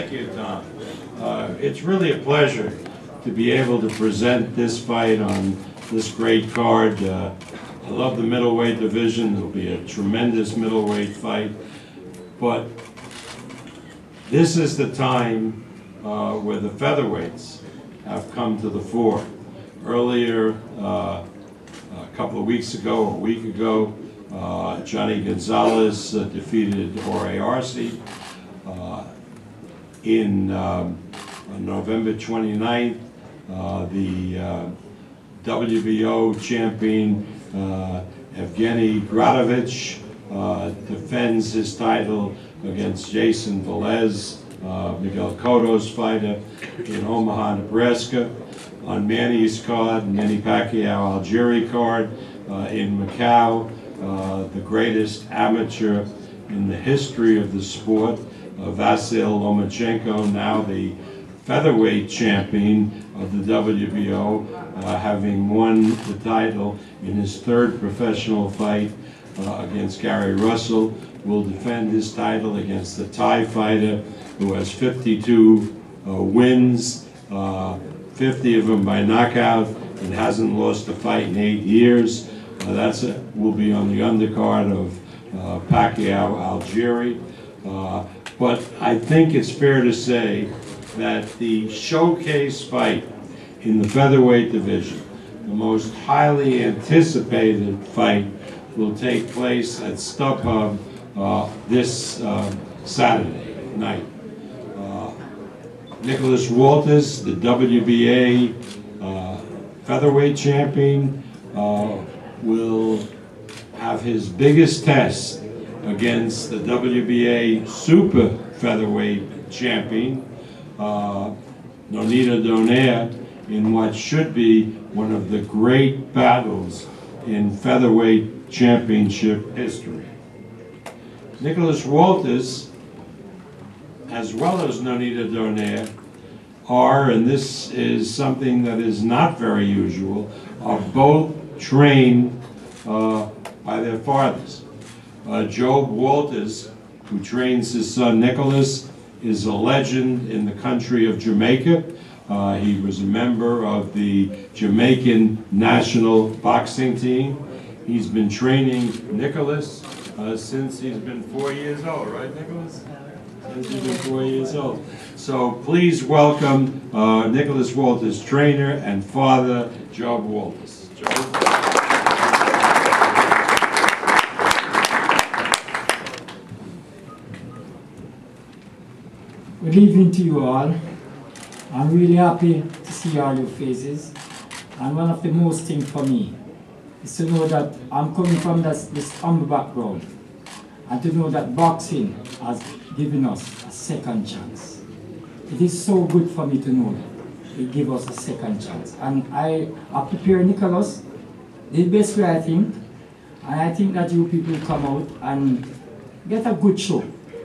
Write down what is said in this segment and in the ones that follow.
Thank you, Tom. It's really a pleasure to be able to present this fight on this great card. I love the middleweight division. It'll be a tremendous middleweight fight. But this is the time where the featherweights have come to the fore. Earlier, a couple of weeks ago, a week ago, Johnny Gonzalez defeated Jorge Arce. On November 29th, the WBO champion Gennady Golovkin defends his title against Jason Velez, Miguel Cotto's fighter, in Omaha, Nebraska. On Manny's card, Manny Pacquiao Algieri card in Macau, the greatest amateur in the history of the sport, Vasyl Lomachenko, now the featherweight champion of the WBO, having won the title in his third professional fight against Gary Russell, will defend his title against the Thai fighter who has 52 wins, 50 of them by knockout, and hasn't lost a fight in 8 years. Will be on the undercard of Pacquiao Algieri. But I think it's fair to say that the showcase fight in the featherweight division, the most highly anticipated fight, will take place at StubHub this Saturday night. Nicholas Walters, the WBA featherweight champion, will have his biggest test against the WBA super featherweight champion, Nonito Donaire, in what should be one of the great battles in featherweight championship history. Nicholas Walters, as well as Nonito Donaire, are, and this is something that is not very usual, are both trained by their fathers. Job Walters, who trains his son Nicholas, is a legend in the country of Jamaica. He was a member of the Jamaican national boxing team. He's been training Nicholas since he's been 4 years old, right, Nicholas? Since he's been 4 years old. So please welcome Nicholas Walters' trainer and father, Job Walters. Job? Good evening to you all. I'm really happy to see all your faces. And one of the most things for me is to know that I'm coming from this humble background, and to know that boxing has given us a second chance. It is so good for me to know that it gives us a second chance. And I prepare Nicholas the best way I think, and I think that you people come out and get a good show.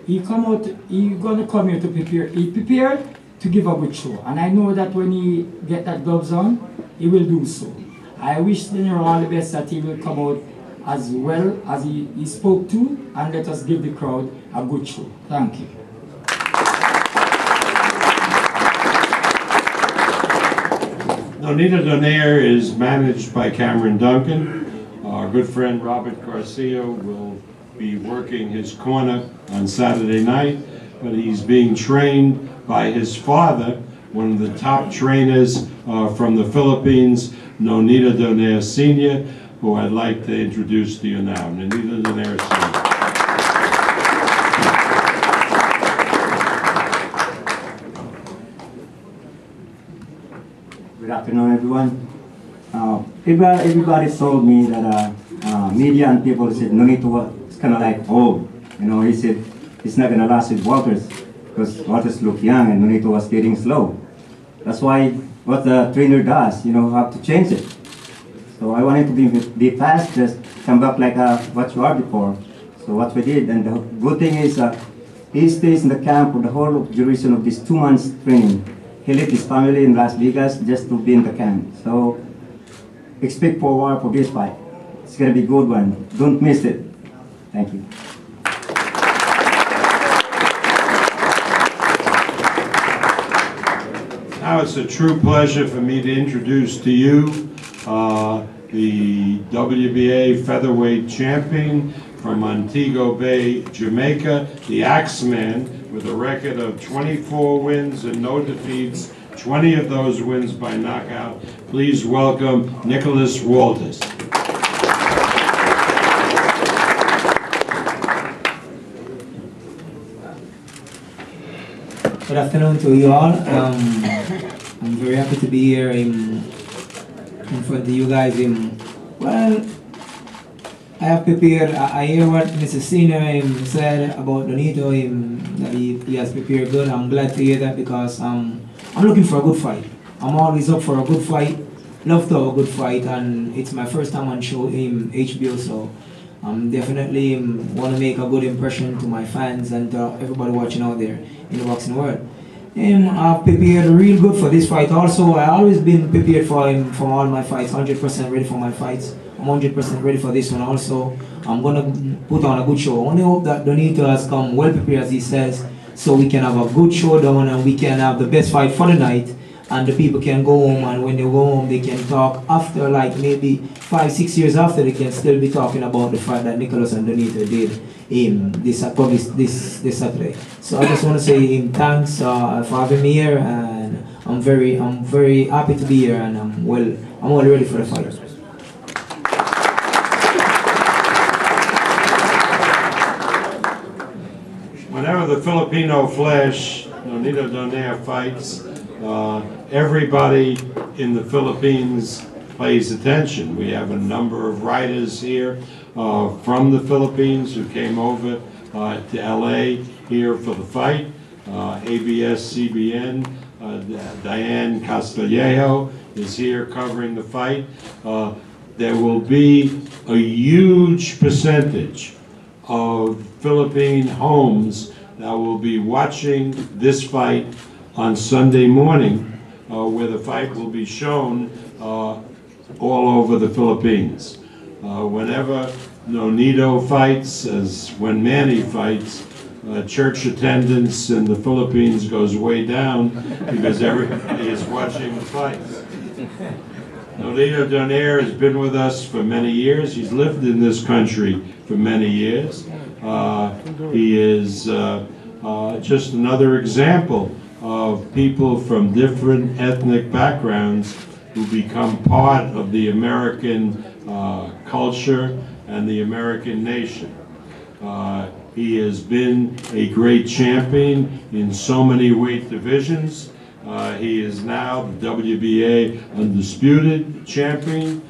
He's gonna come here to prepare. He prepared to give a good show, and I know that when he get that gloves on, he will do so. I wish Daniel all the best, that he will come out as well as he spoke to, and let us give the crowd a good show. Thank you. Nonito Donaire is managed by Cameron Duncan. Our good friend Robert Garcia will be working his corner on Saturday night, but he's being trained by his father, one of the top trainers from the Philippines, Nonito Donaire Sr., who I'd like to introduce to you now. Nonito Donaire Sr. Good afternoon, everyone. Everybody told me that media and people said Nonito was kind of like old. You know, he said it's not going to last with Walters because Walters looked young and Nonito was getting slow. That's why what the trainer does, you know, have to change it. So I wanted to be fast, just come back like what you are before. So what we did, and the good thing is he stays in the camp for the whole duration of this 2 months training. He left his family in Las Vegas just to be in the camp. So expect for this fight. It's going to be a good one. Don't miss it. Thank you. Now it's a true pleasure for me to introduce to you the WBA featherweight champion from Montego Bay, Jamaica, the Axeman, with a record of 24 wins and no defeats, 20 of those wins by knockout. Please welcome Nicholas Walters. Good afternoon to you all. I'm very happy to be here in front of you guys. Well, I have prepared. I hear what Mr. Senior said about Nonito. That he has prepared good. I'm glad to hear that because I'm looking for a good fight. I'm always up for a good fight. Love to have a good fight, and it's my first time on show HBO. So I'm definitely want to make a good impression to my fans and everybody watching out there in the boxing world. I've prepared real good for this fight. Also, I always been prepared for all my fights. 100% ready for my fights. I'm 100% ready for this one. Also, I'm gonna put on a good show. I only hope that Nonito has come well prepared, as he says, so we can have a good showdown and we can have the best fight for the night. And the people can go home, and when they go home, they can talk after, like maybe 5-6 years after, they can still be talking about the fight that Nicholas and Nonito did this Saturday. So I just want to say thanks for having me here, and I'm very happy to be here, and I'm all ready for the fight. Whenever the Filipino Flash, Nonito Donaire, fights, everybody in the Philippines pays attention. We have a number of writers here from the Philippines who came over to LA here for the fight. ABS-CBN, Diane Castillejo is here covering the fight. There will be a huge percentage of Philippine homes that will be watching this fight on Sunday morning, where the fight will be shown all over the Philippines. Whenever Nonito fights, as when Manny fights, church attendance in the Philippines goes way down because everybody is watching the fights. Nonito Donaire has been with us for many years. He's lived in this country for many years. He is just another example of people from different ethnic backgrounds who become part of the American culture and the American nation. He has been a great champion in so many weight divisions. He is now the WBA undisputed champion.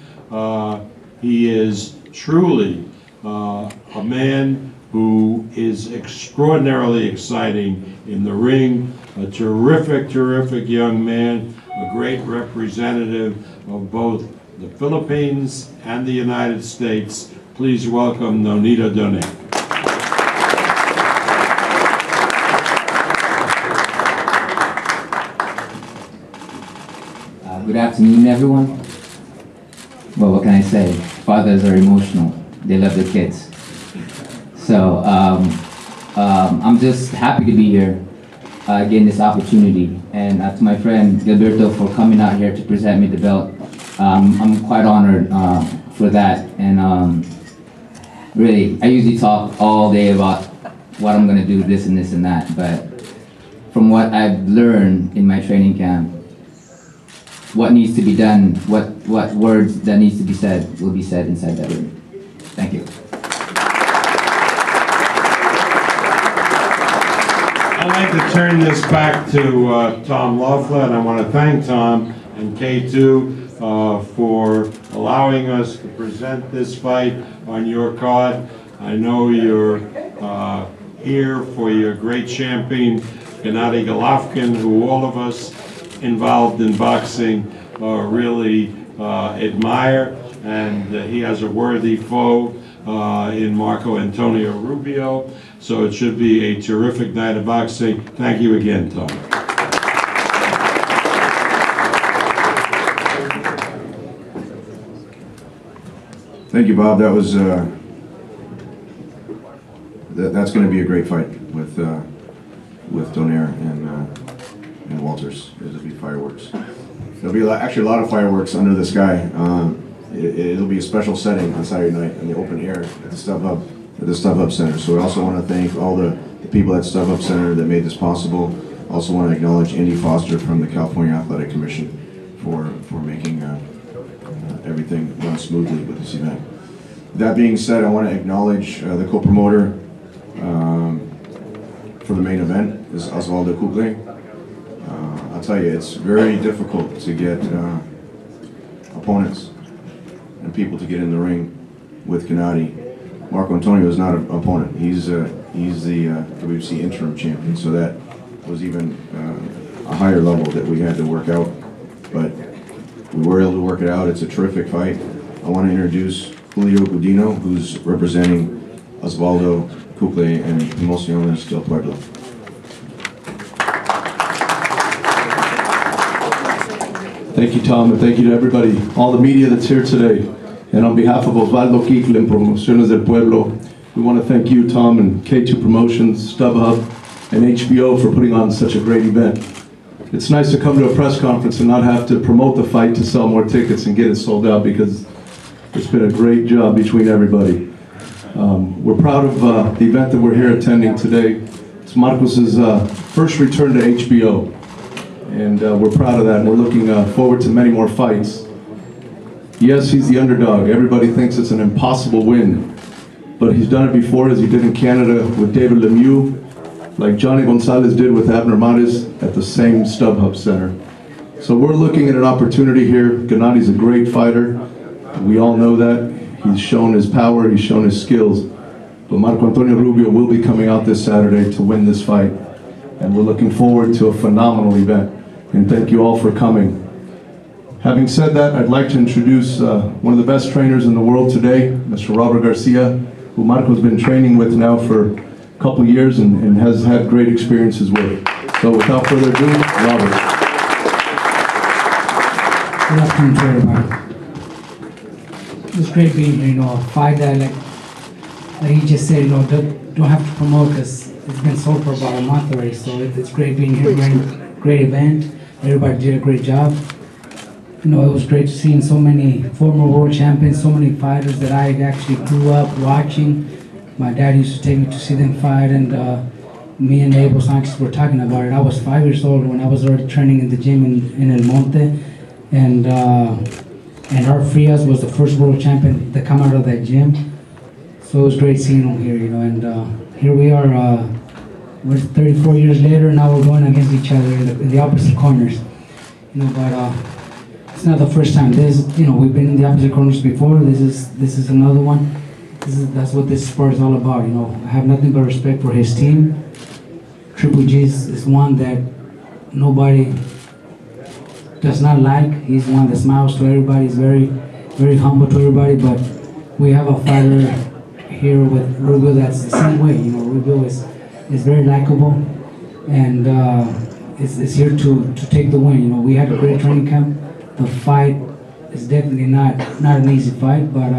He is truly a man who is extraordinarily exciting in the ring, a terrific young man, a great representative of both the Philippines and the United States. Please welcome Nonito Donaire. Good afternoon, everyone. Well, what can I say? Fathers are emotional. They love their kids. So I'm just happy to be here, getting this opportunity. And to my friend Gilberto for coming out here to present me the belt. I'm quite honored for that. And really, I usually talk all day about what I'm going to do, this and this and that. But from what I've learned in my training camp, what needs to be done, what words that needs to be said will be said inside that room. Thank you. I'd like to turn this back to Tom Loeffler, and I want to thank Tom and K2 for allowing us to present this fight on your card. I know you're here for your great champion, Gennady Golovkin, who all of us involved in boxing really admire, and he has a worthy foe in Antonio Rubio, so it should be a terrific night of boxing. Thank you again, Tom. Thank you, Bob. That was that's going to be a great fight with Donaire, and and Walters. There'll be fireworks. There'll be actually a lot of fireworks under the sky. It'll be a special setting on Saturday night in the open air at the StubHub Center. So I also want to thank all the people at StubHub Center that made this possible. Also want to acknowledge Andy Foster from the California Athletic Commission for making everything run smoothly with this event. That being said, I want to acknowledge the co-promoter for the main event is Osvaldo Kuple. I'll tell you, it's very difficult to get opponents and people to get in the ring with Gennady. Marco Antonio is not an opponent. He's the WBC interim champion, so that was even a higher level that we had to work out. But we were able to work it out. It's a terrific fight. I want to introduce Julio Gudino, who's representing Osvaldo Kuple and Emociones del Pueblo. Thank you, Tom, and thank you to everybody, all the media that's here today. And on behalf of Osvaldo Kuple and Promociones del Pueblo, we want to thank you, Tom, and K2 Promotions, StubHub, and HBO for putting on such a great event. It's nice to come to a press conference and not have to promote the fight to sell more tickets and get it sold out, because it's been a great job between everybody. We're proud of the event that we're here attending today. It's Marcos's first return to HBO, and we're proud of that, and we're looking forward to many more fights. Yes, he's the underdog. Everybody thinks it's an impossible win, but he's done it before, as he did in Canada with David Lemieux, like Johnny Gonzalez did with Abner Mares at the same StubHub Center. So we're looking at an opportunity here. Gennady's a great fighter. We all know that. He's shown his power, he's shown his skills. But Marco Antonio Rubio will be coming out this Saturday to win this fight. And we're looking forward to a phenomenal event. And thank you all for coming. Having said that, I'd like to introduce one of the best trainers in the world today, Mr. Robert Garcia, who Marco's been training with now for a couple years and has had great experiences with. So without further ado, Robert. Good afternoon to everybody. It was great being here, a fight that, like he just said, don't have to promote because it's been sold for about a month already. So it's great being here, great event. Everybody did a great job. It was great seeing so many former world champions, so many fighters that I actually grew up watching. My dad used to take me to see them fight, and me and Abel Sanchez were talking about it. I was 5 years old when I was already training in the gym in El Monte, and our Frias was the first world champion to come out of that gym. So it was great seeing him here, and here we are, we're 34 years later, now we're going against each other in the opposite corners. But it's not the first time. We've been in the opposite corners before. This is another one. That's what this sport is all about. I have nothing but respect for his team. Triple G is one that nobody does not like. He's one that smiles to everybody. He's very, very humble to everybody. But we have a fighter here with Rubio that's the same way. Rubio is very likable, and is here to take the win. We had a great training camp. The fight is definitely not an easy fight, but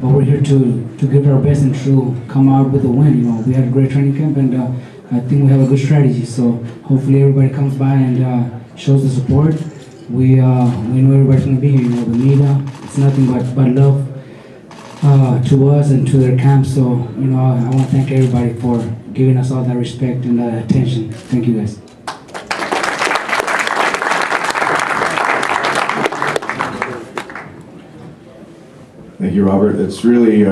we're here to give it our best and to come out with a win. We had a great training camp, and I think we have a good strategy. So hopefully everybody comes by and shows the support. We know everybody's gonna be here. The media, it's nothing but love to us and to their camp. So I want to thank everybody for giving us all that respect and attention. Thank you, guys. Thank you, Robert. It's really,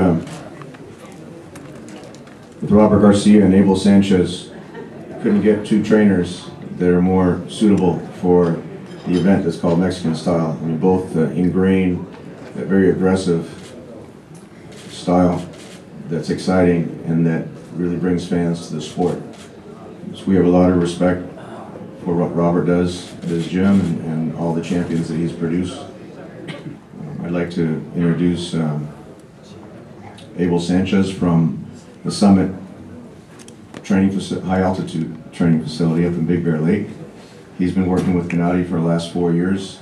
with Robert Garcia and Abel Sanchez, couldn't get two trainers that are more suitable for the event that's called Mexican Style. Both ingrain that very aggressive style that's exciting and that really brings fans to the sport. So we have a lot of respect for what Robert does at his gym and all the champions that he's produced. I'd like to introduce Abel Sanchez from the Summit High Altitude Training Facility up in Big Bear Lake. He's been working with Gennady for the last 4 years.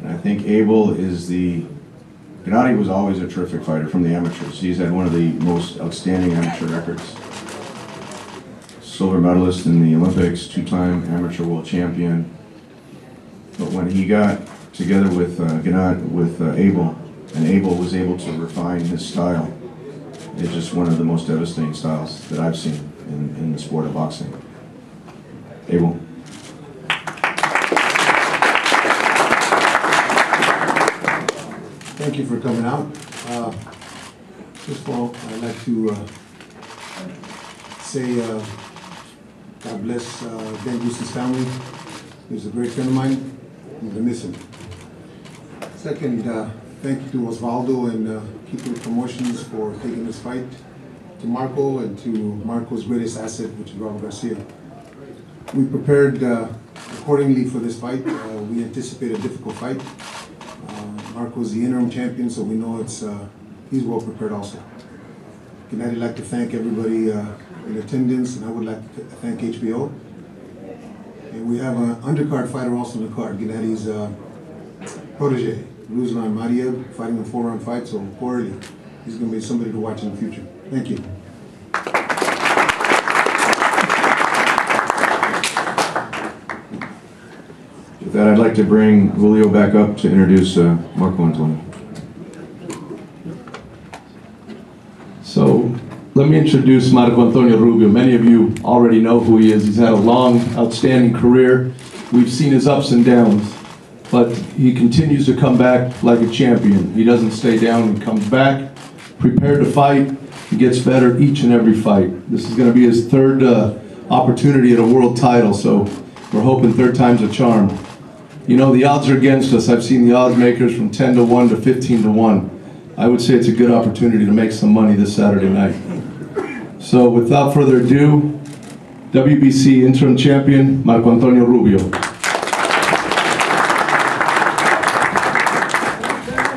And I think Abel Gennady was always a terrific fighter from the amateurs. He's had one of the most outstanding amateur records. silver medalist in the Olympics, two-time amateur world champion. But when he got together with Abel, and Abel was able to refine his style, it's just one of the most devastating styles that I've seen in the sport of boxing. Abel. Thank you for coming out. First of all, I'd like to say God bless Dan Guzzi's family. He was a great friend of mine. I'm going to miss him. Second, thank you to Osvaldo and Keeper Promotions for taking this fight, to Marco and to Marco's greatest asset, which is Robert Garcia. We prepared accordingly for this fight. We anticipate a difficult fight. Marco's the interim champion, so we know he's well prepared also. Again, I'd like to thank everybody in attendance, and I would like to thank HBO. And we have an undercard fighter also in the card, Gennady's protege, Ruslan Maria, fighting a 4-round fight, so early. He's going to be somebody to watch in the future. Thank you. With that, I'd like to bring Julio back up to introduce Marco Antonio. So let me introduce Marco Antonio Rubio. Many of you already know who he is. He's had a long, outstanding career. We've seen his ups and downs, but he continues to come back like a champion. He doesn't stay down, he comes back, prepared to fight. He gets better each and every fight. This is going to be his third opportunity at a world title, so we're hoping third time's a charm. You know, the odds are against us. I've seen the odds makers from 10-1 to 15-1. I would say it's a good opportunity to make some money this Saturday night. So without further ado, WBC interim champion, Marco Antonio Rubio.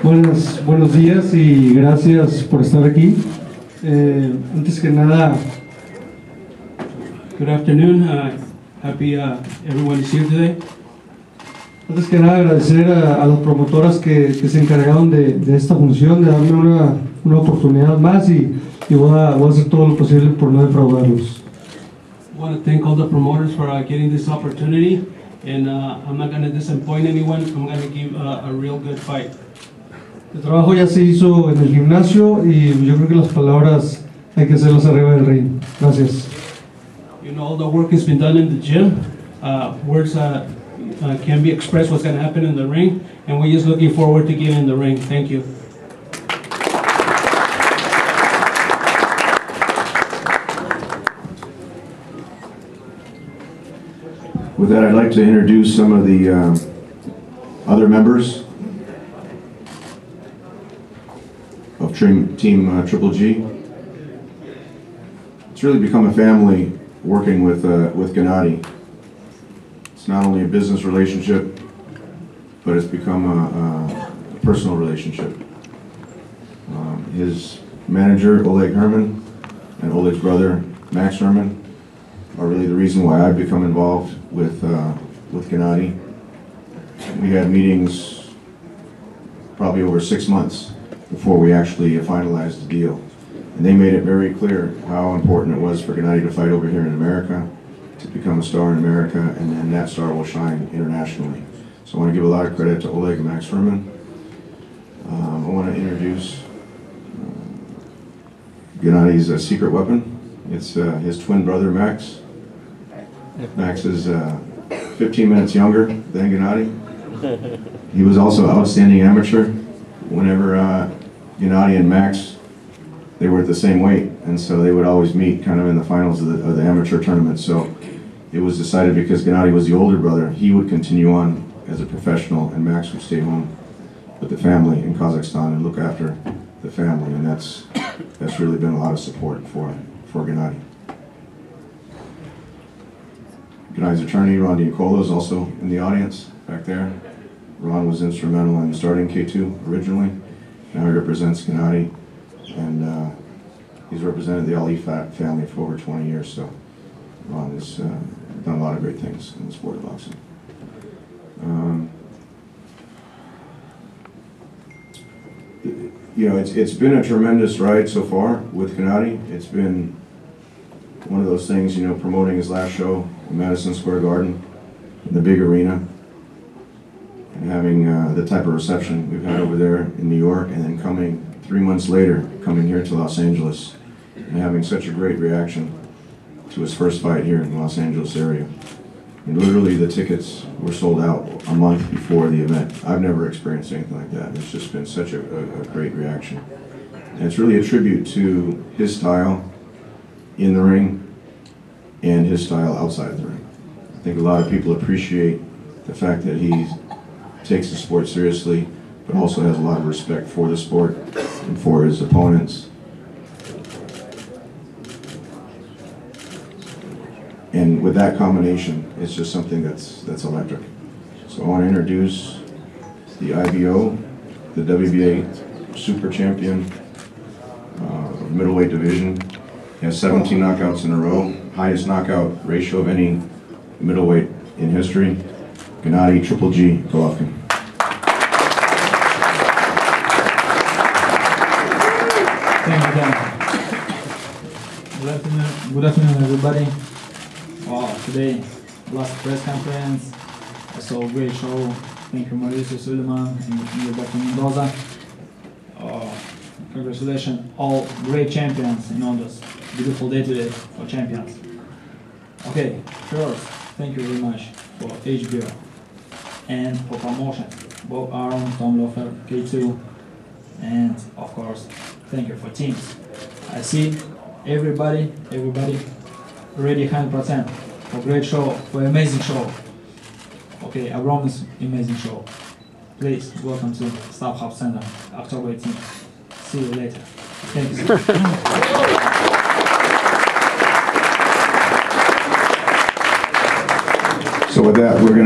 Buenos días y gracias por estar aquí. Antes que nada, good afternoon. Happy everyone is here today. Antes que nada agradecer a las promotoras que se encargaron de esta función, de darme una oportunidad más y voy a hacer todo lo posible por no defraudarlos. I want to thank all the promoters for getting this opportunity, and I'm not going to disappoint anyone. I'm going to give a real good fight. El trabajo ya se hizo en el gimnasio y yo creo que las palabras hay que hacerlas arriba del ring. Gracias. You know, all the work has been done in the gym. Words can be expressed what's going to happen in the ring, and we're just looking forward to getting in the ring. Thank you. With that, I'd like to introduce some of the other members of Team Triple G. It's really become a family working with Gennady. It's not only a business relationship, but it's become a personal relationship. His manager, Oleg Herman, and Oleg's brother, Max Herman, are really the reason why I've become involved with Gennady. We had meetings probably over 6 months before we actually finalized the deal. And they made it very clear how important it was for Gennady to fight over here in America, to become a star in America, and then that star will shine internationally. So I want to give a lot of credit to Oleg and Max Herman. I want to introduce Gennady's secret weapon. It's his twin brother, Max. Max is 15 minutes younger than Gennady. He was also an outstanding amateur. Whenever Gennady and Max, they were at the same weight, and so they would always meet kind of in the finals of the amateur tournament. So it was decided, because Gennady was the older brother, he would continue on as a professional, and Max would stay home with the family in Kazakhstan and look after the family, and that's really been a lot of support for Gennady. Gennady's attorney, Ron Diacolo, is also in the audience back there. Ron was instrumental in starting K2 originally. Now he represents Gennady, and he's represented the Ali family for over 20 years, so Ron has done a lot of great things in the sport of boxing. You know, it's been a tremendous ride so far with Gennady. It's been one of those things, you know, promoting his last show in Madison Square Garden, in the big arena, and having the type of reception we've had over there in New York, and then coming 3 months later, coming here to Los Angeles, and having such a great reaction to his first fight here in the Los Angeles area. And literally the tickets were sold out a month before the event. I've never experienced anything like that. It's just been such a great reaction. And it's really a tribute to his style in the ring and his style outside of the ring. I think a lot of people appreciate the fact that he takes the sport seriously, but also has a lot of respect for the sport and for his opponents. And with that combination, it's just something that's electric. So I want to introduce the IBO, the WBA Super Champion, middleweight division. He has 17 knockouts in a row, highest knockout ratio of any middleweight in history. Gennady Triple G Golovkin. Thank you, Dan. Good afternoon, everybody. Today, last press conference. I saw a great show. Thank you, Mauricio Suleiman and Roberto Mendoza. Congratulations, all great champions in on this beautiful day today for champions. Okay, first, thank you very much for HBO and for promotion. Bob Aaron, Tom Loeffler, K2, and of course, thank you for teams. I see everybody ready 100% for great show, for amazing show. Okay, I promise amazing show. Please, welcome to Staff Hub Center, October 18th. See you later. Thank you so much. So with that, we're going to